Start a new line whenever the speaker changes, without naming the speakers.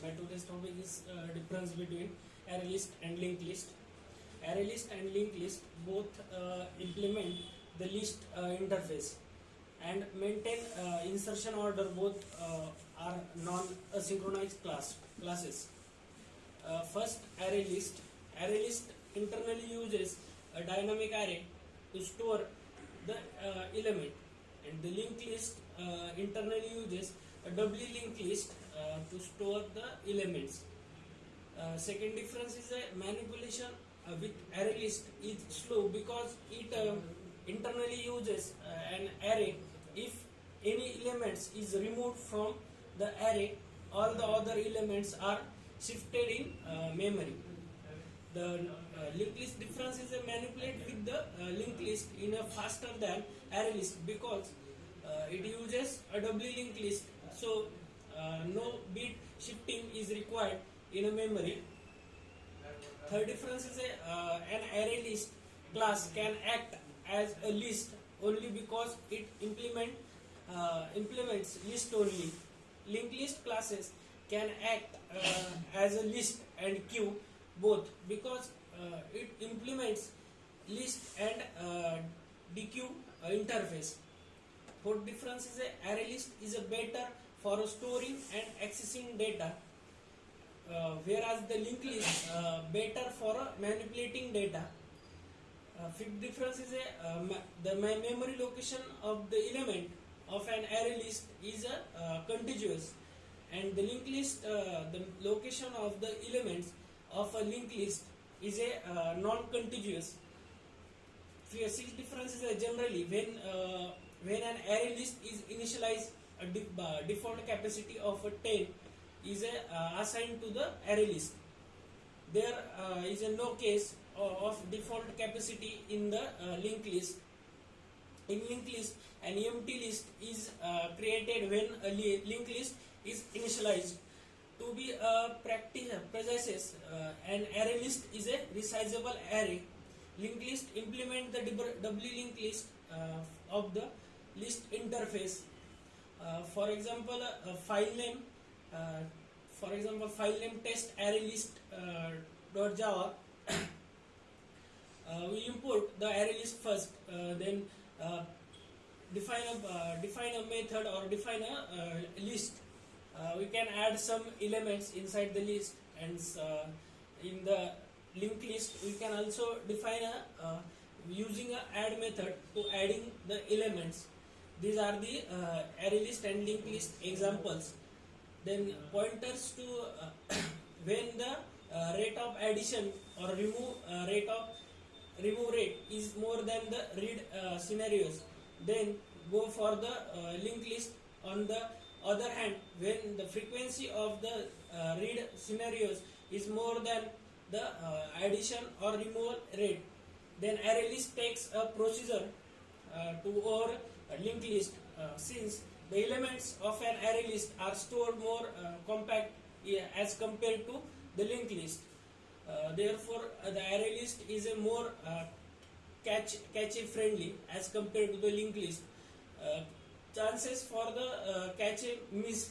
My today's topic is difference between array list and linked list. Array list and linked list both implement the list interface and maintain insertion order. Both are non-synchronized classes. First, array list. Array list internally uses a dynamic array to store the element, and the linked list internally uses a doubly linked list to store the elements. Second difference is a manipulation with array list is slow because it internally uses an array. If any elements is removed from the array, all the other elements are shifted in memory. The linked list difference is a manipulate with the linked list in a faster than array list because it uses a doubly linked list, so no bit shifting is required in a memory. Third difference is an array list class can act as a list only because it implements list only. Linked list classes can act as a list and queue both because it implements list and dequeue interface. Fourth difference is a array list is a better for storing and accessing data, whereas the linked list better for manipulating data. Fifth difference is the memory location of the element of an array list is contiguous, and the linked list the location of the elements of a linked list is a non-contiguous. Sixth difference is generally when an array list is initialized, a default capacity of 10 is assigned to the array list. There is no case of default capacity in the linked list. In linked list, an empty list is created when a linked list is initialized. To be precise, an array list is a resizable array. Linked list implement the doubly linked list of the list interface. For example, file name test array list .java. We import the array list first, then define a method or define a list. We can add some elements inside the list, and in the linked list we can also define using a add method to adding the elements. These are the array list and linked list examples. Then pointers to when the rate of addition or remove rate is more than the read scenarios, then go for the linked list. On the other hand, when the frequency of the read scenarios is more than the addition or removal rate, then array list takes a procedure to over linked list, since the elements of an array list are stored more compact as compared to the linked list. Therefore, the array list is a more cache friendly as compared to the linked list. Chances for the cache miss